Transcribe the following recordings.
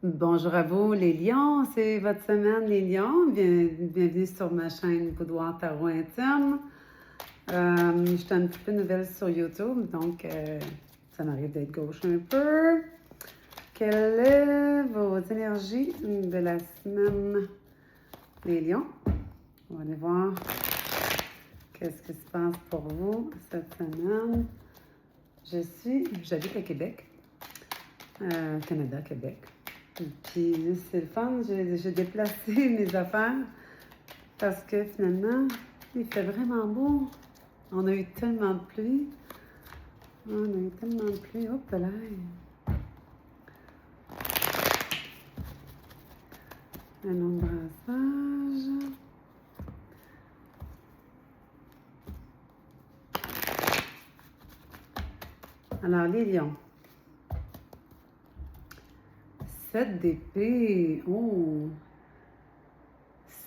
Bonjour à vous les lions, c'est votre semaine les lions. Bienvenue sur ma chaîne Boudoir Tarot Intime. Je suis un petit peu nouvelle sur YouTube, donc ça m'arrive d'être gauche un peu. Quelles est vos énergies de la semaine les lions? On va aller voir qu'est-ce qui se passe pour vous cette semaine. J'habite à Québec, Canada, Québec. Puis c'est le fun, j'ai déplacé mes affaires parce que finalement, il fait vraiment beau. On a eu tellement de pluie. Hop là. Un embrassage. Alors, les lions. 7 d'épée. Oh!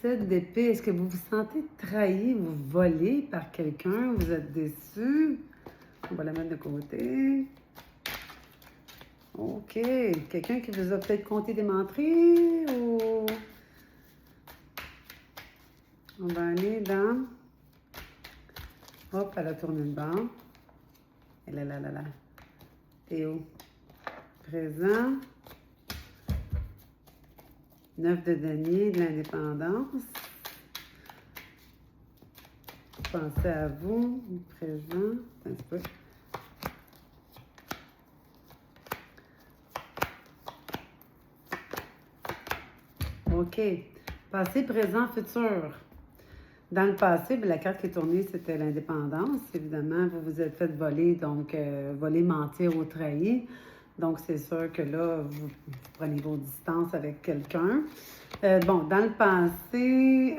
7 d'épée. Est-ce que vous vous sentez trahi, vous volé par quelqu'un? Vous êtes déçu? On va la mettre de côté. OK. Quelqu'un qui vous a peut-être compté des menteries ou... On va aller dans... Hop, elle a tourné le banc. Et là. Et où? Présent. 9 de denier, de l'indépendance. Pensez à vous, présent. Un peu. OK. Passé, présent, futur. Dans le passé, la carte qui est tournée, c'était l'indépendance. Évidemment, vous vous êtes fait voler, donc voler, mentir ou trahir. Donc, c'est sûr que là, vous prenez vos distances avec quelqu'un. Bon, dans le passé,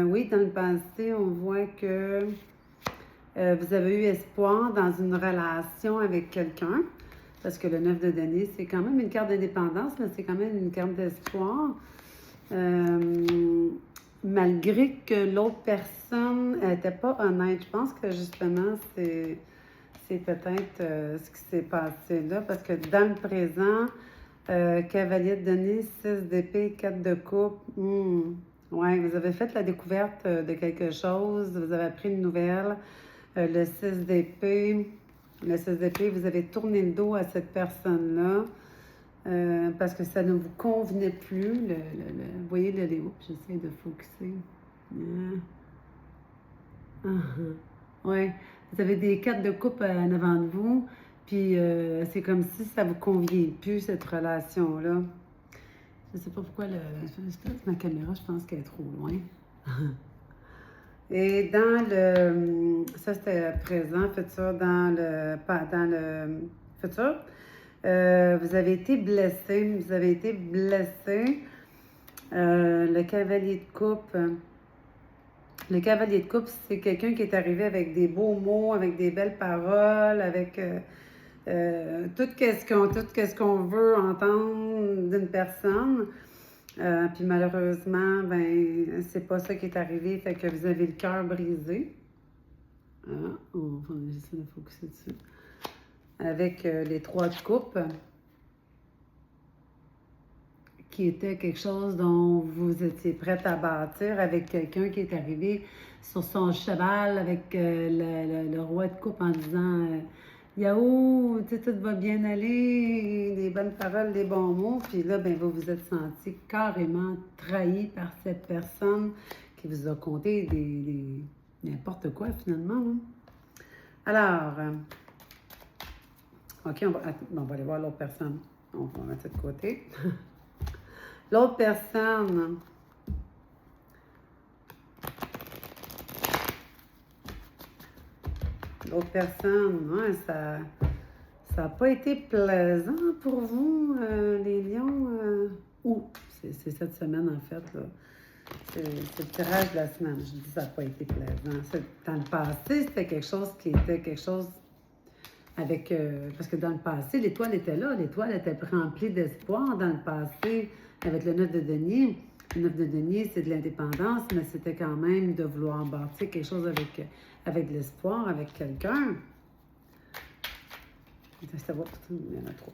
oui, dans le passé, on voit que vous avez eu espoir dans une relation avec quelqu'un. Parce que le 9 de denier, c'est quand même une carte d'indépendance, mais c'est quand même une carte d'espoir. Malgré que l'autre personne n'était pas honnête. Je pense que justement, c'est peut-être ce qui s'est passé là, parce que dans le présent, cavalier de denier, 6 d'épée, 4 de coupe, ouais, vous avez fait la découverte de quelque chose, vous avez appris une nouvelle, le 6 d'épée, vous avez tourné le dos à cette personne-là, parce que ça ne vous convenait plus. Vous voyez le Léo, j'essaie de focuser. Ouais, vous avez des cartes de coupe en avant de vous, puis c'est comme si ça vous convient plus, cette relation-là. Je sais pas pourquoi ma caméra, je pense qu'elle est trop loin. Et dans le... Ça, c'était présent, futur, dans le futur. Vous avez été blessé. Le cavalier de coupe. Le cavalier de coupe, c'est quelqu'un qui est arrivé avec des beaux mots, avec des belles paroles, avec tout ce qu'on veut entendre d'une personne. Puis malheureusement, ben c'est pas ça qui est arrivé, fait que vous avez le cœur brisé. On va essayer de focuser dessus. Avec les 3 de coupe, qui était quelque chose dont vous étiez prête à bâtir, avec quelqu'un qui est arrivé sur son cheval avec le roi de coupe en disant Yahoo, tout va bien aller, des bonnes paroles, des bons mots. Puis là, ben, vous vous êtes senti carrément trahi par cette personne qui vous a conté des n'importe quoi finalement. Hein? Alors, OK, on va aller voir l'autre personne. On va mettre ça de côté. L'autre personne, ouais, ça n'a pas été plaisant pour vous, les lions. C'est cette semaine, en fait, là. C'est le tirage de la semaine. Je dis que ça n'a pas été plaisant. Dans le passé, c'était quelque chose qui était quelque chose avec... parce que dans le passé, l'étoile était là. L'étoile était remplie d'espoir dans le passé avec le 9 de denier. Le 9 de denier, c'est de l'indépendance, mais c'était quand même de vouloir bâtir quelque chose avec de l'espoir, avec quelqu'un. Il y en a trop.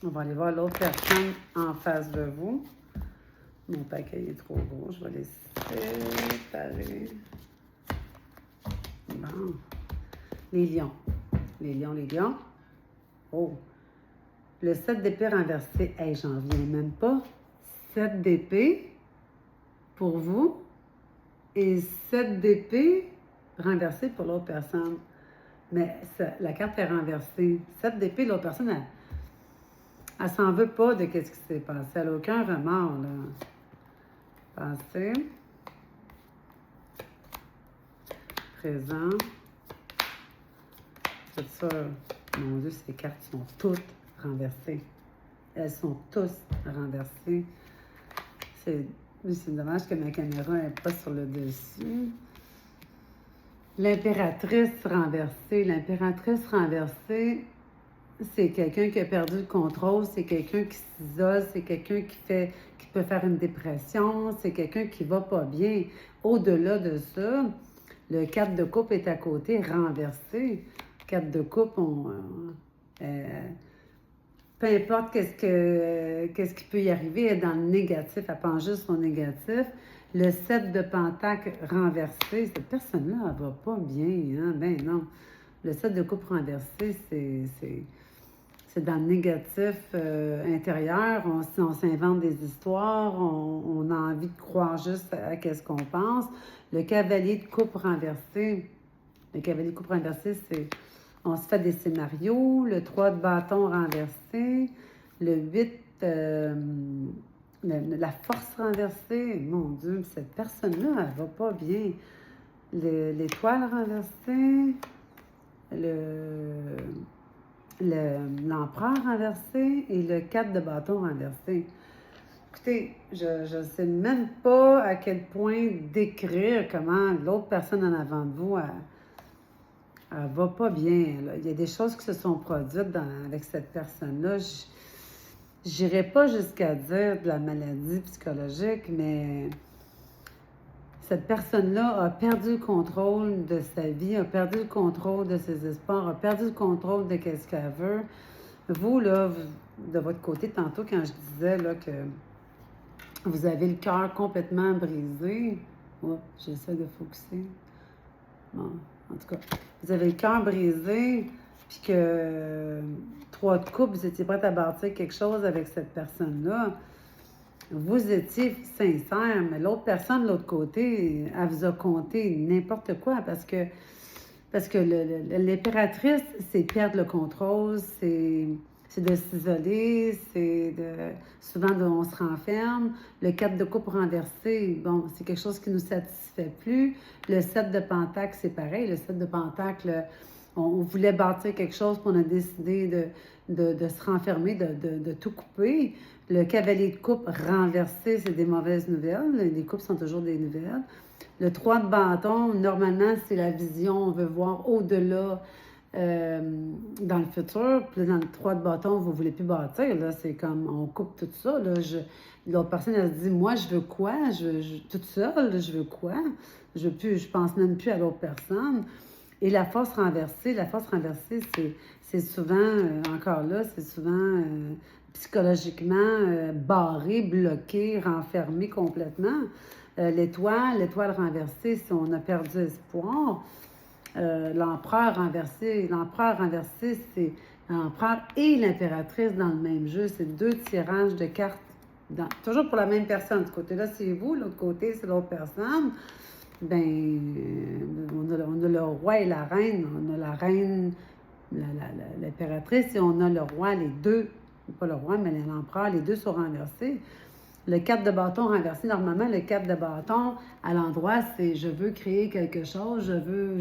On va aller voir l'autre personne en face de vous. Mon paquet est trop gros. Je vais les séparer. Bon. Les lions. Les lions, les lions. Oh. Le 7 d'épée renversé. Hey, j'en viens même pas. 7 d'épée pour vous. Et 7 d'épée renversé pour l'autre personne. Mais ça, la carte est renversée. 7 d'épée, l'autre personne, elle s'en veut pas de ce qui s'est passé. Elle n'a aucun remords, là. Passé. Présent. C'est ça. Mon Dieu, ces cartes sont toutes renversées. Elles sont tous renversées. C'est dommage que ma caméra n'est pas sur le dessus. L'impératrice renversée. L'impératrice renversée, c'est quelqu'un qui a perdu le contrôle, c'est quelqu'un qui s'isole, c'est quelqu'un qui peut faire une dépression, c'est quelqu'un qui va pas bien. Au-delà de ça, le 4 de coupe est à côté, renversé. 4 de coupe, peu importe qu'est-ce qui peut y arriver, elle est dans le négatif, elle pense juste au négatif. Le 7 de pentacle renversé, cette personne-là, elle va pas bien, hein? Ben non. Le 7 de coupe renversé, c'est dans le négatif intérieur. On s'invente des histoires, on a envie de croire juste à ce qu'on pense. Le cavalier de coupe renversé, c'est on se fait des scénarios. Le 3 de bâton renversé, le 8, la force renversée. Mon Dieu, cette personne-là, elle va pas bien. L'étoile renversée, l'empereur renversé et le 4 de bâton renversé. Écoutez, je ne sais même pas à quel point décrire comment l'autre personne en avant de vous, elle va pas bien. Là. Il y a des choses qui se sont produites avec cette personne-là. Je n'irai pas jusqu'à dire de la maladie psychologique, mais cette personne-là a perdu le contrôle de sa vie, a perdu le contrôle de ses espoirs, a perdu le contrôle de ce qu'elle veut. Vous, là, de votre côté, tantôt, quand je disais là, que vous avez le cœur complètement brisé, j'essaie de focusser. Bon, en tout cas, vous avez le cœur brisé, puis que 3 de coupe, vous étiez prête à bâtir quelque chose avec cette personne-là. Vous étiez sincère, mais l'autre personne de l'autre côté, elle vous a compté n'importe quoi parce que l'impératrice, c'est perdre le contrôle, c'est de s'isoler, souvent on se renferme. Le 4 de coupe renversé, bon, c'est quelque chose qui ne nous satisfait plus. Le 7 de pentacle, c'est pareil. Le 7 de pentacle, on voulait bâtir quelque chose, puis on a décidé de se renfermer, de tout couper. Le cavalier de coupe renversé, c'est des mauvaises nouvelles. Les coupes sont toujours des nouvelles. Le 3 de bâton, normalement, c'est la vision. On veut voir au-delà dans le futur. Puis dans le 3 de bâton, vous ne voulez plus bâtir. Là, c'est comme, on coupe tout ça. Là. L'autre personne, elle se dit, moi, je veux quoi? Toute seule, je veux quoi? Je pense même plus à l'autre personne. Et la force renversée, c'est souvent, encore là, c'est souvent psychologiquement barré, bloqué, renfermé complètement. L'étoile renversée, si on a perdu espoir. L'empereur renversé, c'est l'empereur et l'impératrice dans le même jeu. C'est 2 tirages de cartes, toujours pour la même personne. Du côté-là, c'est vous, l'autre côté, c'est l'autre personne. Ben, on a le roi et la reine. On a la reine, l'impératrice, et on a le roi, les deux. Pas le roi, mais l'empereur, les deux sont renversés. Le 4 de bâton renversé, normalement, le 4 de bâton, à l'endroit, c'est je veux créer quelque chose, je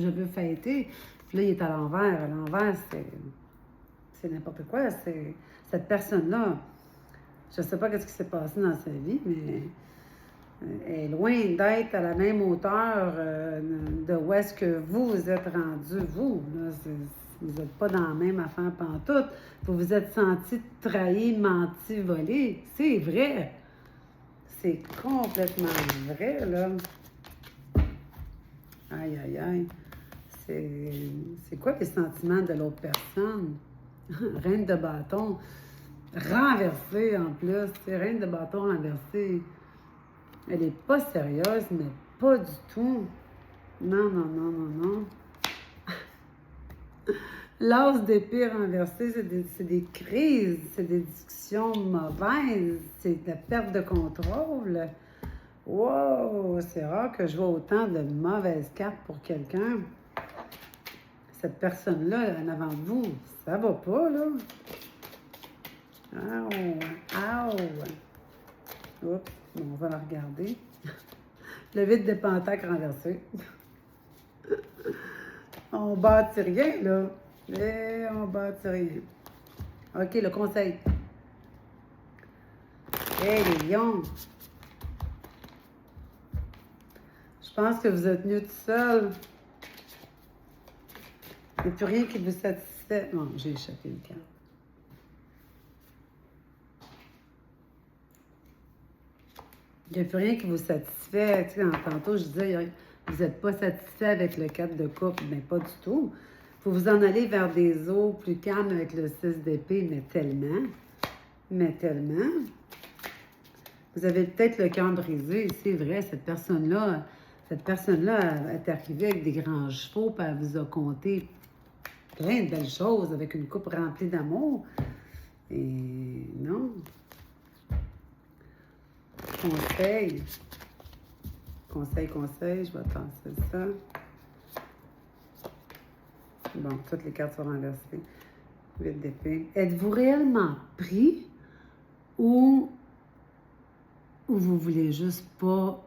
veux fêter. Puis là, il est à l'envers. À l'envers, c'est n'importe quoi. C'est cette personne-là. Je ne sais pas ce qui s'est passé dans sa vie, mais elle est loin d'être à la même hauteur de où est-ce que vous êtes rendu, vous. Là, vous n'êtes pas dans la même affaire pantoute. Vous vous êtes senti trahi, menti, volé. C'est vrai. C'est complètement vrai, là. Aïe, aïe, aïe. C'est quoi les sentiments de l'autre personne? Reine de bâton. renversée en plus. C'est reine de bâton renversée. Elle est pas sérieuse, mais pas du tout. Non, non, non, non, non. L'as d'épée renversée, c'est des crises, c'est des discussions mauvaises, c'est de la perte de contrôle. Wow, c'est rare que je vois autant de mauvaises cartes pour quelqu'un. Cette personne-là, en avant de vous, ça va pas, là. Ouh, ouh. Oups, bon, on va la regarder. Le vide de Pentacle renversé. On bâtit rien, là. Et on bâtit rien. OK, le conseil. Hey, les lions. Je pense que vous êtes mieux tout seul. Il n'y a plus rien qui vous satisfait. Non, j'ai échappé une carte. Il n'y a plus rien qui vous satisfait. Tu sais, tantôt, je disais, vous n'êtes pas satisfait avec le 4 de coupe. Mais pas du tout. Il faut vous en aller vers des eaux plus calmes avec le 6 d'épée, mais tellement. Mais tellement. Vous avez peut-être le cœur brisé. C'est vrai, cette personne-là est arrivée avec des grands chevaux, puis elle vous a conté plein de belles choses avec une coupe remplie d'amour. Et non. Conseil. Conseil, je vais passer ça. Bon, toutes les cartes sont renversées. 8 d'épée. Êtes-vous réellement pris ou vous voulez juste pas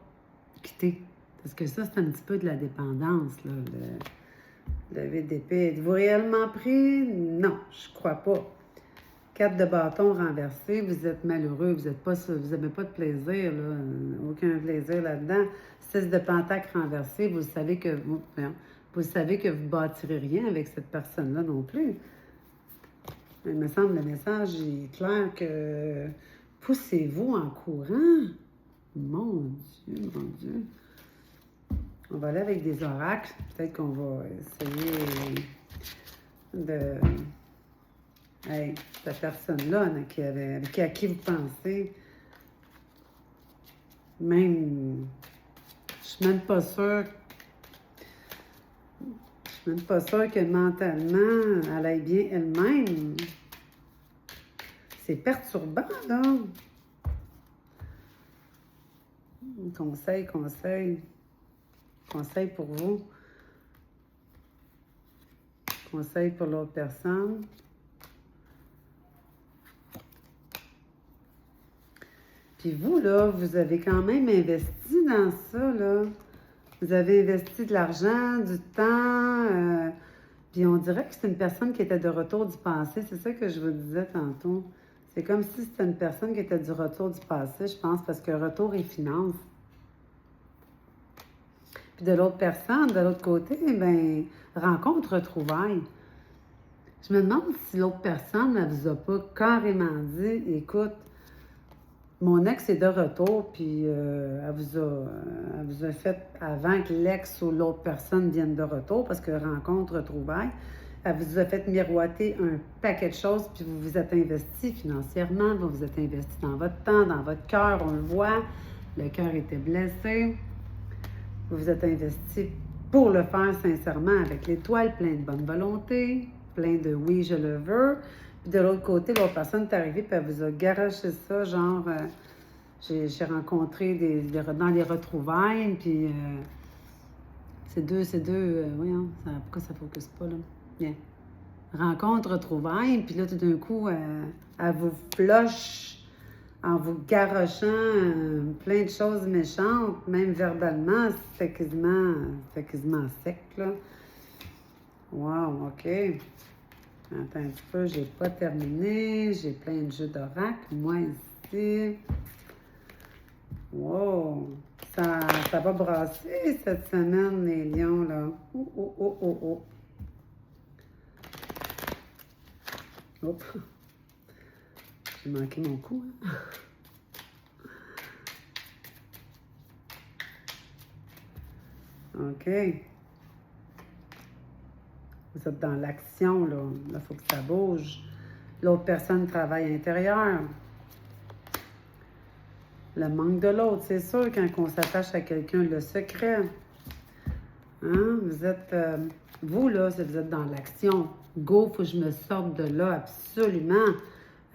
quitter? Parce que ça, c'est un petit peu de la dépendance, là, le 8 d'épée. Êtes-vous réellement pris? Non, je crois pas. 4 de bâton renversé, vous êtes malheureux, vous n'avez pas de plaisir, là, aucun plaisir là-dedans. 6 de pentacle renversé, vous savez que vous bâtirez rien avec cette personne-là non plus. Il me semble le message est clair que poussez-vous en courant. Mon Dieu, mon Dieu. On va aller avec des oracles. Peut-être qu'on va essayer de... Hey, cette personne-là à qui vous pensez, même, je suis même pas sûre, que mentalement, elle aille bien elle-même. C'est perturbant, là. Conseil pour vous. Conseil pour l'autre personne. Puis vous, là, vous avez quand même investi dans ça, là. Vous avez investi de l'argent, du temps. Puis on dirait que c'est une personne qui était de retour du passé. C'est ça que je vous disais tantôt. C'est comme si c'était une personne qui était du retour du passé, je pense, parce que retour et finance. Puis de l'autre personne, de l'autre côté, ben rencontre, retrouvailles. Je me demande si l'autre personne ne vous a pas carrément dit, écoute, mon ex est de retour, puis elle vous a fait, avant que l'ex ou l'autre personne vienne de retour, parce que rencontre, retrouvailles, elle vous a fait miroiter un paquet de choses, puis vous vous êtes investi financièrement, vous vous êtes investi dans votre temps, dans votre cœur, on le voit, le cœur était blessé. Vous vous êtes investi pour le faire sincèrement avec l'étoile, plein de bonne volonté, plein de oui, je le veux. Puis de l'autre côté, l'autre personne est arrivée, puis elle vous a garoché ça, genre, j'ai rencontré dans les retrouvailles, puis c'est deux, voyons, pourquoi ça ne focus pas, là? Bien. Rencontre, retrouvailles, puis là, tout d'un coup, elle vous flush en vous garochant plein de choses méchantes, même verbalement, c'était quasiment sec, là. Wow, OK. Attends un petit peu, j'ai pas terminé. J'ai plein de jeux d'oracle, moi, ici. Wow! Ça va brasser cette semaine, les lions, là. Oh, oh, oh, oh, oh. Hop! J'ai manqué mon coup, hein? OK. Vous êtes dans l'action, là. Là, il faut que ça bouge. L'autre personne travaille intérieur. Le manque de l'autre, c'est sûr, quand on s'attache à quelqu'un, le secret. Hein? Vous êtes, vous, là, si vous êtes dans l'action, go, faut que je me sorte de là, absolument.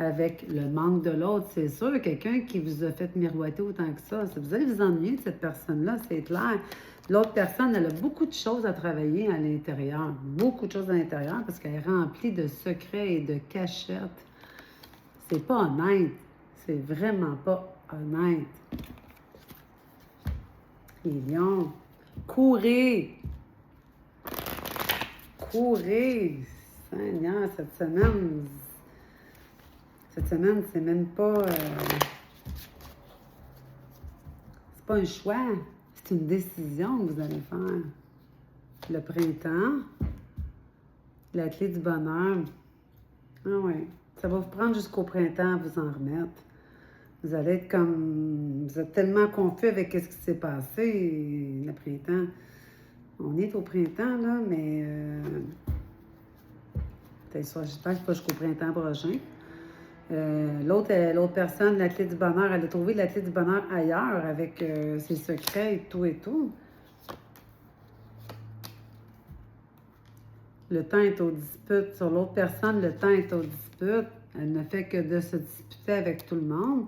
Avec le manque de l'autre, c'est sûr, quelqu'un qui vous a fait miroiter autant que ça. Si vous allez vous ennuyer de cette personne-là, c'est clair. L'autre personne, elle a beaucoup de choses à travailler à l'intérieur. Beaucoup de choses à l'intérieur parce qu'elle est remplie de secrets et de cachettes. C'est pas honnête. C'est vraiment pas honnête. Les lions, courez! Courez! Seigneur, cette semaine, c'est même pas... c'est pas un choix. C'est une décision que vous allez faire. Le printemps, la clé du bonheur. Ah oui. Ça va vous prendre jusqu'au printemps à vous en remettre. Vous allez être comme... Vous êtes tellement confus avec ce qui s'est passé, le printemps. On est au printemps, là, mais... j'espère que c'est pas jusqu'au printemps prochain. L'autre personne, la clé du bonheur, elle a trouvé la clé du bonheur ailleurs avec ses secrets et tout et tout. Le temps est aux disputes. Sur l'autre personne, le temps est aux disputes. Elle ne fait que de se disputer avec tout le monde.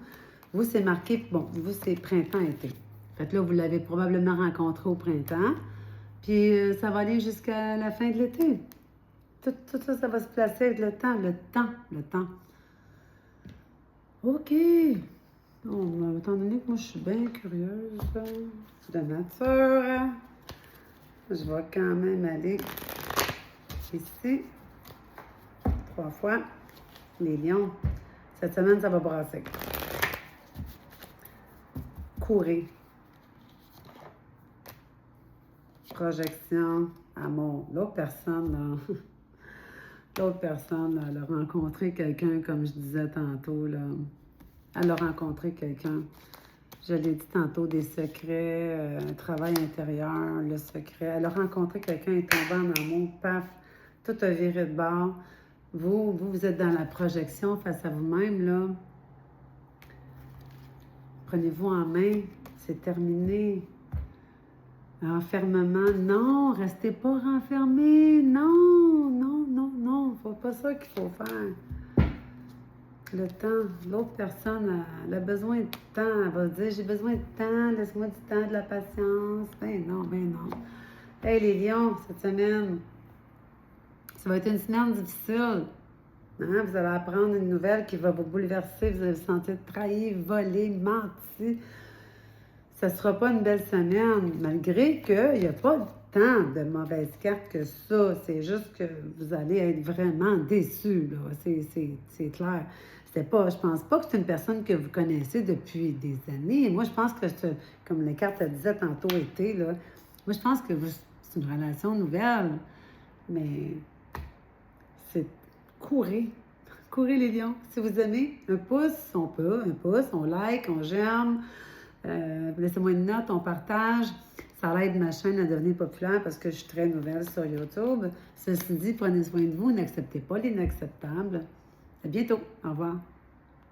Vous, c'est marqué, bon, vous, c'est printemps-été. Fait que là, vous l'avez probablement rencontré au printemps. Puis, ça va aller jusqu'à la fin de l'été. Tout ça, ça va se placer avec le temps. OK. Bon, étant donné que moi, je suis bien curieuse de nature, je vais quand même aller ici 3 fois. Les lions. Cette semaine, ça va brasser. Courez. Projection, amour. L'autre personne, là, elle a rencontré quelqu'un, comme je disais tantôt, là. Elle a rencontré quelqu'un. Je l'ai dit tantôt, des secrets, un travail intérieur, le secret. Elle a rencontré quelqu'un, elle est tombée en amour, paf, tout a viré de bord. Vous êtes dans la projection face à vous-même, là. Prenez-vous en main, c'est terminé. Enfermement, non, restez pas renfermés, non, faut pas ça qu'il faut faire. Le temps, l'autre personne, elle a besoin de temps, elle va se dire, j'ai besoin de temps, laisse-moi du temps, de la patience, ben non. Hey les lions, cette semaine, ça va être une semaine difficile. Hein? Vous allez apprendre une nouvelle qui va vous bouleverser, vous allez vous sentir trahi, volé, menti. Ça ne sera pas une belle semaine, malgré qu'il n'y a pas tant de mauvaises cartes que ça. C'est juste que vous allez être vraiment déçus, là. C'est clair. Je pense pas que c'est une personne que vous connaissez depuis des années. Moi, je pense que, comme les cartes disaient tantôt été, là, moi, je pense que c'est une relation nouvelle. Mais c'est courez. Courez les lions. Si vous aimez, un pouce, on peut, un pouce, on like, on j'aime. Laissez-moi une note, on partage. Ça aide ma chaîne à devenir populaire parce que je suis très nouvelle sur YouTube. Ceci dit, prenez soin de vous, n'acceptez pas l'inacceptable. À bientôt. Au revoir.